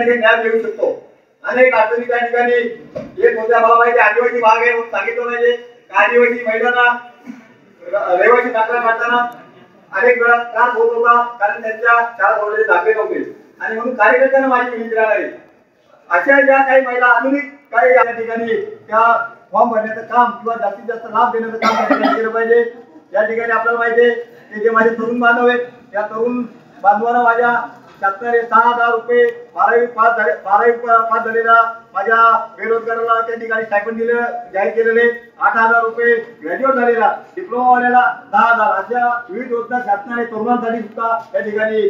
ठिकाणी न्याय मिळू शकतो। अनेक अडचणी त्या ठिकाणी एक होत्या, मला माहिती आदिवासी भाग आहे सांगितलं पाहिजे, आदिवासी महिलांना रहिवासी दाखला काढताना अनेक वेळा त्रास होत होता, कारण त्यांच्या शाळा सोडलेले दाखले नव्हते। आणि म्हणून कार्यकर्त्यांना माझी विनंती राहणार आहे, अशा ज्या काही महिला आधुनिक काही या ठिकाणी त्या फॉर्म भरण्याचं काम किंवा जास्तीत जास्त लाभ देण्याचं काम त्या ठिकाणी केलं पाहिजे। या ठिकाणी आपल्याला माहिती आहे की जे माझे तरुण बांधव आहेत, त्या तरुण बांधवांना माझ्या शासनाने 6,000 रुपये 12वी पास झालेला माझ्या बेरोजगाराला त्या ठिकाणी स्टायपंड दिलं जाहीर केलेले, 8,000 रुपये ग्रॅज्युएट झालेला, डिप्लोमा वाल्याला 10,000, अशा विविध योजना शासनाने तरुणांसाठी सुद्धा त्या ठिकाणी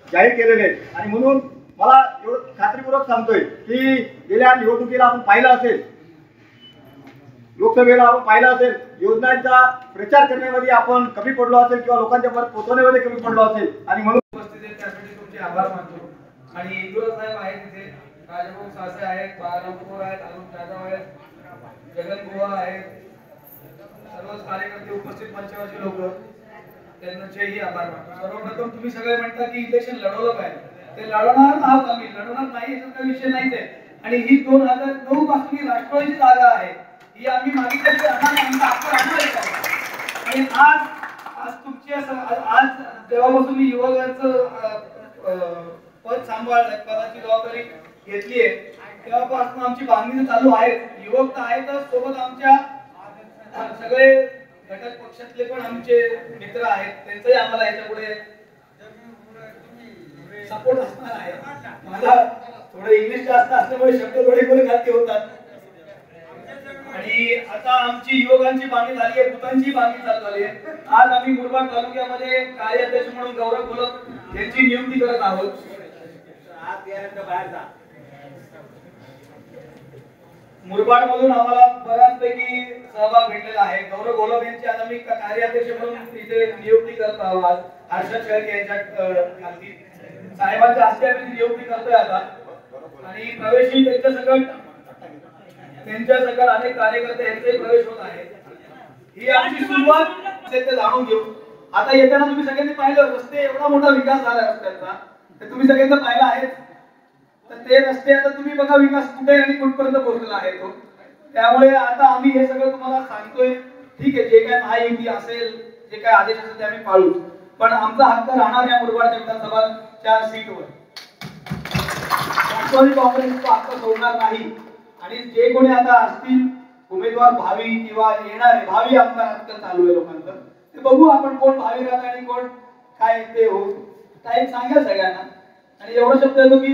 जाहीर केलेले आहेत। आणि म्हणून मला एवढं खात्रीपूर्वक सांगतोय की गेल्या निवडणुकीला आपण पाहिलं असेल, लोकसभेला आपण पाहिलं असेल, योजनांचा प्रचार करण्यामध्ये आपण कमी पडलो असेल किंवा लोकांच्या पर्यंत पोहोचवण्यामध्ये कमी पडलो असेल। आणि म्हणून त्यासाठी तुमचे आभार मानतो। आणि इंदुरा साहेब आहेत, तिथे राजभाऊ सासे आहेत, बाळारामपूर आहेत, अरुण जाधव आहेत, जगन बुवा आहेत, सर्वच कार्यकर्ते उपस्थित मंचावरचे लोक, त्यांचेही आभार मानतो। सर्वप्रथम तुम्ही सगळे म्हणता की इलेक्शन लढवलं पाहिजे, ते लढवणार आहोत आम्ही, लढवणार नाही याचा काही विषय नाहीच आहे। आणि ही 2009 पासून ही राष्ट्रवादीची जागा आहे, ही आम्ही मागितली आम्हाला आणि आज तुमची आज जेव्हापासून मी युवकांचं पद सांभाळलं, पदाची जबाबदारी घेतली आहे, तेव्हापासून आमची बांधणी चालू आहे। युवक तर आहेतच, सोबत आमच्या सगळे घटक पक्षातले पण आमचे मित्र आहेत, त्यांचाही आम्हाला याच्यापुढे सपोर्ट असणार आहे। मला थोडं इंग्लिश जास्त असल्यामुळे शब्द थोडे खालती होतात। आणि आता आमची युवकांची बांधणी झाली आहे, भूतांची बांधणी चालू झाली आहे। आज आम्ही मुरबाड तालुक्यामध्ये कार्याध्यक्ष म्हणून गौरव गोलक यांची नियुक्ती करत आहोत। मुरबाड मधून आम्हाला बऱ्याचपैकी सहभाग भेटलेला आहे। गौरव गोलक यांची आज आम्ही कार्याध्यक्ष म्हणून इथे नियुक्ती करत आहोत। आज हर्षद शेळके यांच्या खाली साहेबांच्या हस्ते आम्ही नियुक्ती करतोय आता। आणि प्रवेशही त्यांच्या सगळ्या अनेक कार्यकर्ते यांचे प्रवेश होत आहे। ही आमची सुरुवात ते जाणून घेऊ। आता येताना तुम्ही सगळ्यांनी पाहिलं, रस्ते एवढा मोठा विकास झाला रस्त्यांचा, ते तुम्ही सगळ्यांनी पाहिलं आहे। तर ते रस्ते आता तुम्ही बघा विकास कुठे आणि कुठपर्यंत पोहोचलेला आहे तो। त्यामुळे आता आम्ही हे सगळं तुम्हाला सांगतोय, ठीक आहे, जे काय महायुती असेल, जे काय आदेश असेल ते आम्ही पाळू, पण आमचा हक्क राहणार या मुरबाड विधानसभाच्या सीटवर। राष्ट्रवादी काँग्रेस तो हक्क सोडणार नाही। आणि जे कोणी आता असतील उमेदवार भावी किंवा येणारे भावी आमदार आजकाल चालू आहे लोकांचं, ते बघू आपण कोण भावी राहत आणि कोण काय ते हो टाइम सांगेल सगळ्यांना। आणि एवढं शब्द येतो की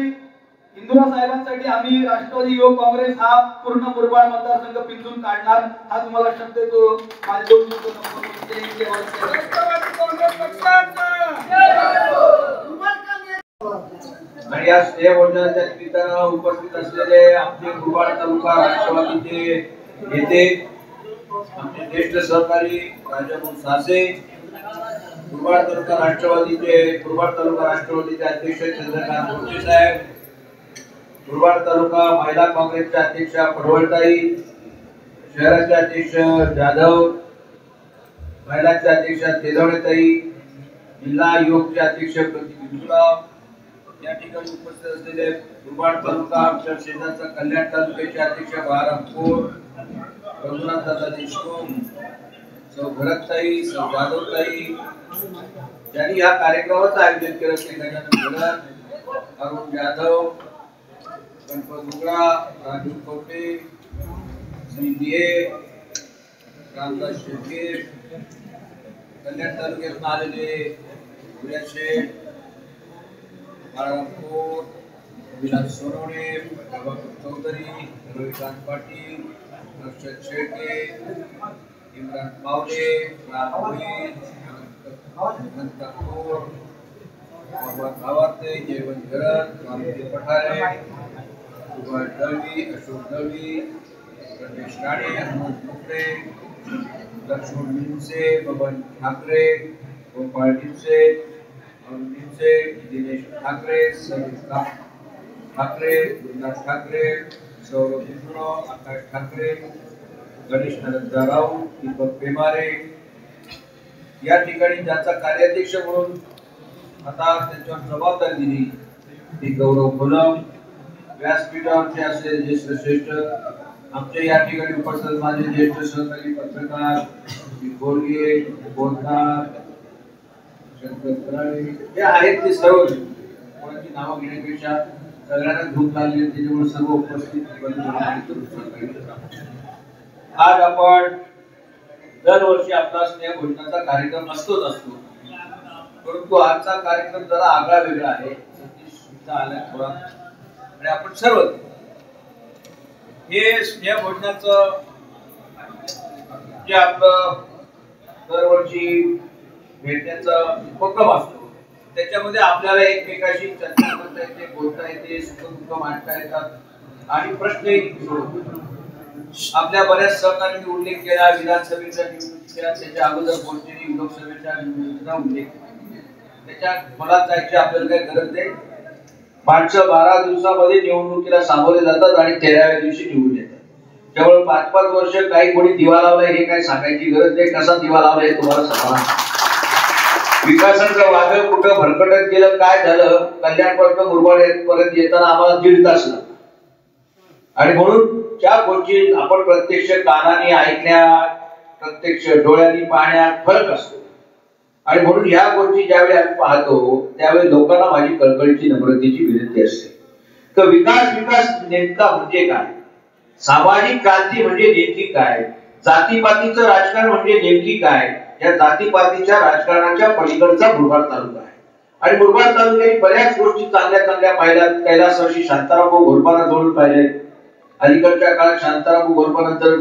इंदुरा साहेबांसाठी आम्ही राष्ट्रवादी युवक काँग्रेस हा पूर्ण मुरबाड मतदारसंघ पिंजून काढणार, हा तुम्हाला शब्द येतो। माझे दोन आणि या स्टे भोजनाच्या निमित्तानं उपस्थित असलेले आमचे मुरबाड तालुका राष्ट्रवादीचे नेते, आमचे ज्येष्ठ सहकारी राजाभाऊ सासे, मुरबाड तालुका राष्ट्रवादीचे अध्यक्ष चंद्रकांत गोटे साहेब, मुरबाड तालुका महिला काँग्रेसच्या अध्यक्षा पडवळताई, शहराचे अध्यक्ष जाधव, महिलांच्या अध्यक्षा तेलवडेताई, जिल्हा युवकचे अध्यक्ष प्रतिनिधिराव, या ठिकाणी उपस्थित असलेले मुरबाड तालुका आमच्या शेजारचा कल्याण तालुक्याचे अध्यक्ष बाळारामपूर, रघुनाथदादा देशमुख, सौ भरतताई, सौ जाधवताई, ज्यांनी या कार्यक्रमाचं आयोजन केलं ते गजानन भगत, अरुण जाधव, गणपत उगळा, राजू कवटे, श्री दिये, रामदास शेळके, कल्याण तालुक्यातून आलेले विलास शेठ, बाळारामपूर, विलास सोनवणे, प्रभाकर चौधरी, रविकांत पाटील, रक्षद शेळके, इम्रान पावले, राम भोईर, अनंत ठाकूर, बाबा गावाते, जयवंत गरज, रामदेव पठारे, सुभाष दळवी, अशोक दळवी, रमेश राणे, हनुमंत मुकरे, लक्ष्मण मिनसे, बबन ठाकरे, गोपाळ डिमसे, अरुण डिमसे, दिनेश ठाकरे, समीर ठाकरे, गुरुनाथ ठाकरे, सौरभ मिश्र, आकाश ठाकरे, गणेश नंदा राऊत, दीपक पेमारे, या ठिकाणी ज्यांचा कार्याध्यक्ष म्हणून आता त्यांच्यावर जबाबदारी दिली ती गौरव गोलम, व्यासपीठावरचे असलेले ज्येष्ठ श्रेष्ठ, आमच्या या ठिकाणी उपस्थित माझे ज्येष्ठ सहकारी पत्रकार बोलगे, बोलणार, शंकर कराळे हे आहेत ते सर्व, कोणाची नावं घेण्यापेक्षा सगळ्यांना धूप लागली त्याच्यामुळे सर्व उपस्थित. आज आपण दरवर्षी आपला स्नेहभोजनाचा कार्यक्रम असतो, परंतु आजचा कार्यक्रम जरा आगळा वेगळा आहे. आलाय थोडा आणि आपण सर्व हे स्नेहभोजनाचं जे आपलं दरवर्षी भेटण्याचा उपक्रम असतो, त्याच्यामध्ये आपल्याला एकमेकाशी चर्चा करता येते, बोलता येते, सुख मांडता येतात आणि प्रश्नही सोडवतात. आपल्या बऱ्याच सहकार्यांनी उल्लेख केला, विधानसभेच्या निवडणुकीच्या त्याच्या अगोदर कोणत्याही लोकसभेच्या निवडणुकीचा उल्लेख, त्याच्यात मला जायची आपल्याला काही गरज नाही. माणसं 12 दिवसामध्ये निवडणुकीला सामोरे जातात आणि 13व्या दिवशी निवडून येतात. केवळ 5-5 वर्ष काही कोणी दिवा लावलाय हे काय सांगायची गरज नाही. कसा दिवा लावलाय हे तुम्हाला सांगा. विकासाचं वादळ कुठं भरकटत गेलं, काय झालं, कल्याणपर्यंत मुरबाड पर्यंत येताना आम्हाला 1.5 तास लागला. आणि म्हणून ज्या गोष्टी आपण प्रत्यक्ष कानाने ऐकण्यात, प्रत्यक्ष डोळ्यांनी पाहण्यात फरक असतो. आणि म्हणून या गोष्टी ज्यावेळी आम्ही पाहतो त्यावेळी लोकांना माझी कळकळीची नम्रतेची विनंती असते तर विकास नेमका म्हणजे काय, सामाजिक क्रांती म्हणजे नेमकी काय, जातीपातीचं राजकारण म्हणजे नेमकी काय, या जातीपातीच्या राजकारणाच्या पलीकडचा मुरबाड तालुका आहे. आणि मुरबाड तालुक्याने बऱ्याच गोष्टी चांगल्या पाहिल्या. कैलासवासी शांताराम घोरपडा जोडून पाहिले. अलीकडच्या काळात शांताराम घोरपडानंतर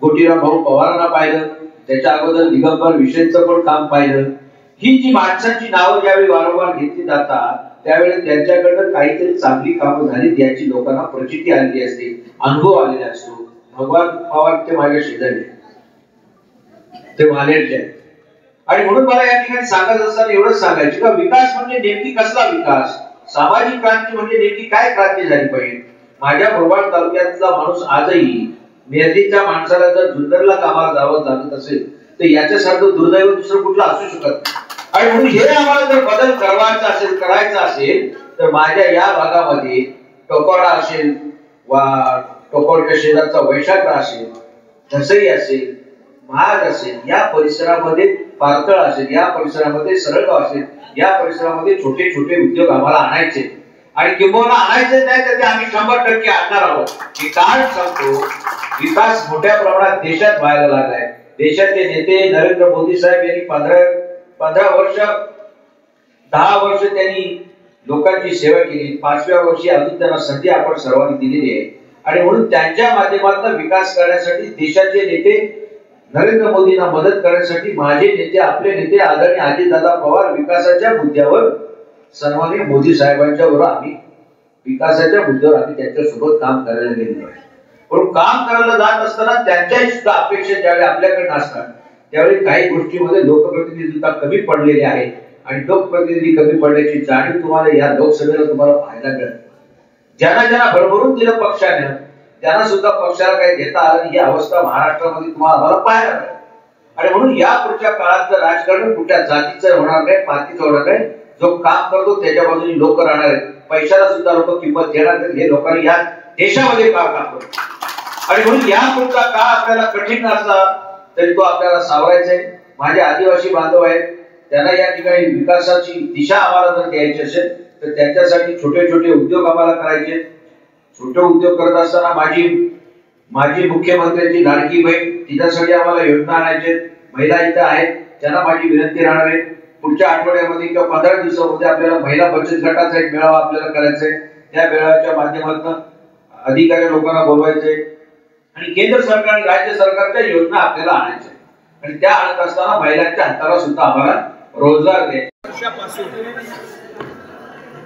गोटीराम भाऊ पवारांना पाहिलं. त्याच्या अगोदर दिगंबर विषयचं पण काम पाहिलं. ही जी माणसांची नावं ज्यावेळी वारंवार घेतली जातात त्यावेळी त्यांच्याकडनं काहीतरी चांगली कामं झाली याची लोकांना प्रचिती आलेली असते, अनुभव आलेला असतो. भगवान पवार ते माझ्या शेजारी, ते मालेरचे आहेत. आणि म्हणून मला या ठिकाणी सांगत असताना एवढंच सांगायचं का विकास म्हणजे नेमकी कसला विकास, सामाजिक क्रांती म्हणजे नेमकी काय क्रांती झाली पाहिजे. माझ्या मुरबाड तालुक्यातला माणूस आजही मेहदीच्या माणसाला जर जुन्नरला कामाला जावं लागत असेल तर याच्यासारखं दुर्दैव दुसरं कुठलं असू शकत नाही. आणि म्हणून हे आम्हाला जर बदल करायचा असेल तर माझ्या या भागामध्ये टोकोडा असेल वा टोकोडच्या शेजारचा वैशाखा असेल, धसई असेल, महाग असेल, या परिसरामध्ये पारतळ असेल, या परिसरामध्ये सरळगाव असेल, या परिसरामध्ये छोटे छोटे उद्योग आम्हाला आणायचे. आणि किंबहुना आणायचे नाही तर ते आम्ही 100% आणणार आहोत. मी काय सांगतो, विकास मोठ्या प्रमाणात देशात व्हायला लागलाय. देशाचे नेते नरेंद्र मोदी साहेब यांनी 15 वर्ष 10 वर्ष त्यांनी लोकांची सेवा केली. 5व्या वर्षी अजून त्यांना संधी आपण सर्वांनी दिलेली आहे. आणि म्हणून त्यांच्या माध्यमातून विकास करण्यासाठी देशाचे नेते नरेंद्र मोदींना मदत करण्यासाठी माझे नेते, आपले नेते आदरणीय अजितदादा पवार विकासाच्या मुद्द्यावर सन्माननीय मोदी साहेबांच्या बरोबर आम्ही विकासाच्या मुद्द्यावर आम्ही त्यांच्यासोबत काम करायला गेलो आहे. पण काम करायला जात असताना त्यांच्याही सुद्धा अपेक्षा ज्यावेळी आपल्याकडे असतात त्यावेळी काही गोष्टीमध्ये लोकप्रतिनिधित्व कमी पडलेले आहे. आणि लोकप्रतिनिधी कमी पडण्याची जाणीव तुम्हाला या लोकसभेला तुम्हाला पाहायला मिळते. ज्यांना भरभरून दिलं पक्षाने त्यांना सुद्धा पक्षाला काही देता आलं ही अवस्था महाराष्ट्रामध्ये तुम्हाला आम्हाला पाहायला मिळते. आणि म्हणून या पुढच्या काळात जर राजकारण कुठल्या जातीचं होणार नाही, पातीचं होणार नाही. जो काम करतो त्याच्या बाजूने लोक राहणार आहेत. पैशाला सुद्धा लोक किंमत देणार नाहीत. हे लोकांनी या देशामध्ये काम करतो. आणि म्हणून या पुढचा काळ आपल्याला कठीण असला तरी तो आपल्याला सावरायचा आहे. माझे आदिवासी बांधव आहेत, त्यांना या ठिकाणी विकासाची दिशा आम्हाला जर द्यायची असेल तर त्यांच्यासाठी छोटे छोटे उद्योग आम्हाला करायचे. छोटे उद्योग करत असताना माझी मुख्यमंत्र्यांची लाडकी बहीण तिच्यासाठी आम्हाला योजना आणायचे. महिला इथं आहेत, त्यांना माझी विनंती राहणार आहे पुढच्या आठवड्यामध्ये किंवा 15 दिवसामध्ये आपल्याला महिला बचत गटाचा एक मेळावा आपल्याला करायचा आहे. त्या मेळाव्याच्या माध्यमातून अधिकारी लोकांना बोलवायचे आणि केंद्र सरकार आणि राज्य सरकारच्या योजना आपल्याला आणायच्या. आणि त्या आणत असताना महिलांच्या हाताला सुद्धा आम्हाला रोजगार द्यायचा. वर्षापासून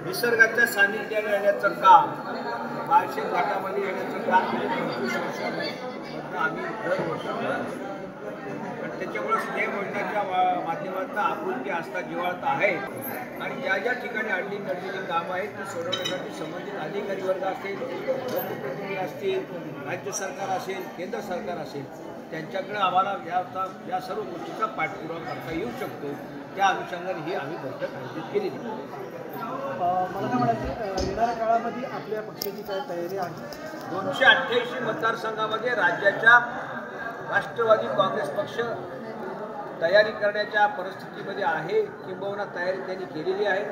निसर्गाच्या सानिध्याने येण्याचं काम, बार्शी घाटामध्ये येण्याचं काम 25 वर्षांपासून आम्ही दरवर्षी. त्याच्यामुळे स्नेहभोजनाच्या माध्यमातून आपुलकी आस्था जिव्हाळता आहे. आणि ज्या ज्या ठिकाणी अडली कामं आहेत ती सोडवण्यासाठी संबंधित अधिकारी वर्ग असतील, लोकप्रतिनिधी असतील, राज्य सरकार असेल, केंद्र सरकार असेल, त्यांच्याकडे आम्हाला या सर्व गोष्टीचा पाठपुरावा करता येऊ शकतो. त्या अनुषंगाने ही आम्ही बैठक आयोजित केलेली. मला काय म्हणायचं, येणाऱ्या काळामध्ये आपल्या पक्षाची काय तयारी आहे? 288 मतदारसंघामध्ये राज्याच्या राष्ट्रवादी काँग्रेस पक्ष तयारी करण्याच्या परिस्थितीमध्ये आहे, किंबहुना तयारी त्यांनी केलेली आहे.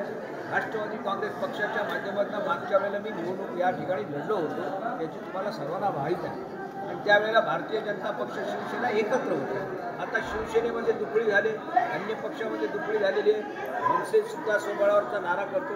राष्ट्रवादी काँग्रेस पक्षाच्या माध्यमातून मागच्या वेळेला मी निवडणूक या ठिकाणी लढलो होतो, याची तुम्हाला सर्वांना माहीत आहे. आणि त्यावेळेला भारतीय जनता पक्ष शिवसेना एकत्र होते. आता शिवसेनेमध्ये दुफळी झाली, अन्य पक्षामध्ये दुफळी झालेली आहे. मनसेसुद्धा स्वबळावरचा नारा करतो,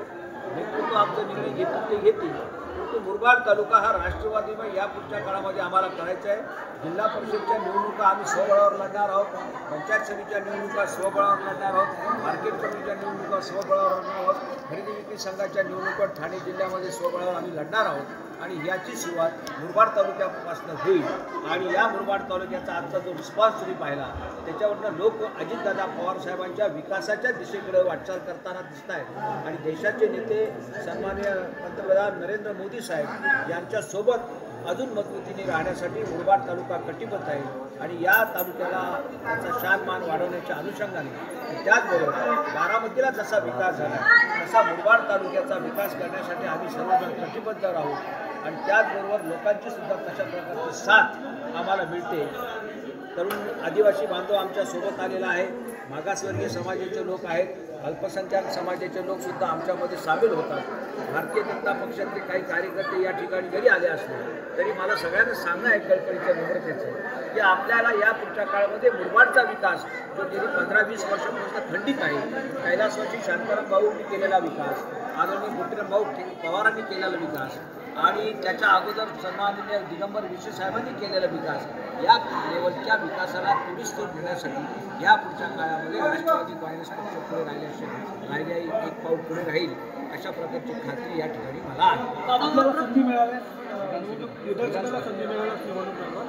नेतृत्व आमचा निर्णय घेतील ते घेतील. परंतु मुरबाड तालुका हा राष्ट्रवादीमय या पुढच्या काळामध्ये आम्हाला करायचा आहे. जिल्हा परिषदच्या निवडणुका आम्ही स्वबळावर लढणार आहोत, पंचायत समितीच्या निवडणुका स्वबळावर लढणार आहोत, मार्केट कमिटीच्या निवडणुका स्वबळावर लढणार आहोत, खरेदी विक्री संघाच्या निवडणुका ठाणे जिल्ह्यामध्ये स्वबळावर आम्ही लढणार आहोत. आणि याची सुरुवात मुरबाड तालुक्यापासून होईल. आणि या मुरबाड तालुक्याचा आजचा जो रिस्पॉन्स तुम्ही पाहिला, त्याच्यावरनं लोक अजितदादा पवार साहेबांच्या विकासाच्या दिशेकडे वाटचाल करताना दिसत आहेत. आणि देशाचे नेते सन्माननीय पंतप्रधान नरेंद्र मोदी साहेब यांच्यासोबत अजून मजबूतीने राहण्यासाठी मुरबाड तालुका कटिबद्ध आहे. आणि या तालुक्याला त्याचा शानमान वाढवण्याच्या अनुषंगाने, त्याचबरोबर बारामतीला जसा विकास झाला तसा मुरबाड तालुक्याचा विकास करण्यासाठी आम्ही सर्वजण कटिबद्ध राहू. आणि त्याचबरोबर लोकांची सुद्धा तशा प्रकारची साथ आम्हाला मिळते. तरुण आदिवासी बांधव आमच्या सोबत आलेला आहे, मागासवर्गीय समाजाचे लोक आहेत, अल्पसंख्याक समाजाचे लोकसुद्धा आमच्यामध्ये सामील होतात. भारतीय जनता पक्षातले काही कार्यकर्ते या ठिकाणी जरी आले असले तरी मला सगळ्यांना सांगणं आहे कळकळीच्या नम्रतेचं की आपल्याला या पुढच्या काळामध्ये मुरबाडचा विकास जो गेली 15-20 वर्षापासून खंडित आहे, कैलासवासी शांताराम भाऊंनी केलेला विकास, आदरणीय गोपीनाथ भाऊ पवारांनी केलेला विकास आणि त्याच्या अगोदर सन्माननीय दिगंबर विशे साहेबांनी केलेला विकास, या लेवलच्या विकासाला पुढीच तोड देण्यासाठी या पुढच्या काळामध्ये राष्ट्रवादी काँग्रेस पक्ष पुढे राहिले एक पाऊल पुढे राहील अशा प्रकारची खात्री या ठिकाणी मला आहे. संधी मिळाल्या, विधानसभेला संधी मिळाल्यास निवडणूक लढवा.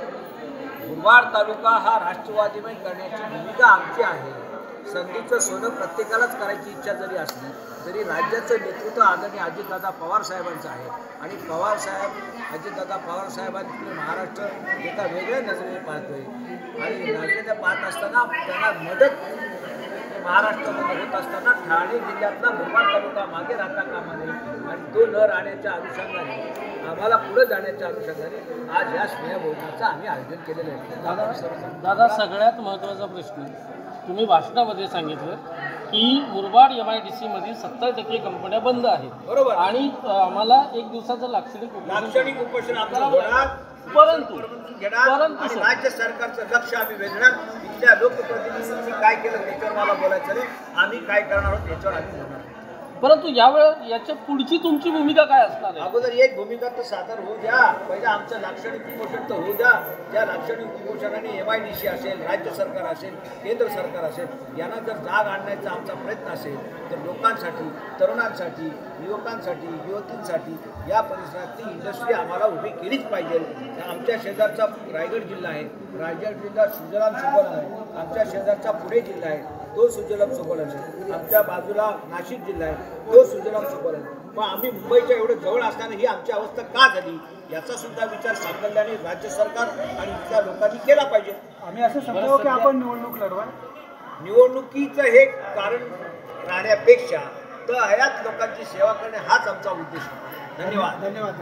मुरबाड तालुका हा राष्ट्रवादीमय करण्याची भूमिका आमची आहे. संधीचं सोनं प्रत्येकालाच करायची इच्छा जरी असली तरी राज्याचं नेतृत्व आदरणीय अजितदादा पवार साहेबांचं आहे. आणि पवार साहेब अजितदादा पवार साहेबांनी महाराष्ट्र एका वेगळ्या नजरेने पाहतोय. आणि नजरेने पाहत असताना त्यांना मदत महाराष्ट्रामध्ये होत असताना ठाणे जिल्ह्यातला मुरबाड तालुका मागे राहता कामा नये. आणि तो न राहण्याच्या अनुषंगाने आम्हाला पुढे जाण्याच्या अनुषंगाने आज या स्नेहभोजनाचं आम्ही आयोजन केलेलं आहे. दादा, सगळ्यात महत्त्वाचा प्रश्न तुम्ही भाषणामध्ये सांगितलं की मुरबाड MIDC मध्ये 70% कंपन्या बंद आहेत. बरोबर. आणि आम्हाला एक दिवसाचं लाक्षणिक उपोषण आमचं होणार, परंतु आणि राज्य सरकारचं लक्ष आम्ही वेधणार. इथल्या लोकप्रतिनिधींनी काय केलं त्याच्यावर मला बोलायचं नाही, आम्ही काय करणार आहोत त्याच्यावर आम्ही बोलणार. परंतु यावेळेस याच्या पुढची तुमची भूमिका काय असणार आहे? अगोदर एक भूमिका तर सादर होऊ द्या. पहिलं आमचं लाक्षणिक उपोषण तर होऊ द्या. त्या लाक्षणिक उपोषणाने MIDC असेल, राज्य सरकार असेल, केंद्र सरकार असेल, यांना जर जाग आणण्याचा आमचा प्रयत्न असेल तर लोकांसाठी, तरुणांसाठी, युवकांसाठी, युवतींसाठी या परिसरातली इंडस्ट्री आम्हाला उभी केलीच पाहिजे. आमच्या शेजारचा रायगड जिल्हा आहे, रायगड जिल्हा सुजलाम सुफलाम आहे. आमच्या शेजारचा पुणे जिल्हा आहे, तो सुजलाम सुफलाम आहे. आमच्या बाजूला नाशिक जिल्हा आहे, तो सुजलाम सुफलाम आहे. मग आम्ही मुंबईच्या एवढं जवळ असताना ही आमची अवस्था का झाली याचा सुद्धा विचार सातत्याने राज्य सरकार आणि इथल्या लोकांनी केला पाहिजे. आम्ही असं समजावं की आपण निवडणूक लढवा. निवडणुकीचं हे कारण राहण्यापेक्षा तर हयात लोकांची सेवा करणे हाच आमचा उद्देश. धन्यवाद. धन्यवाद.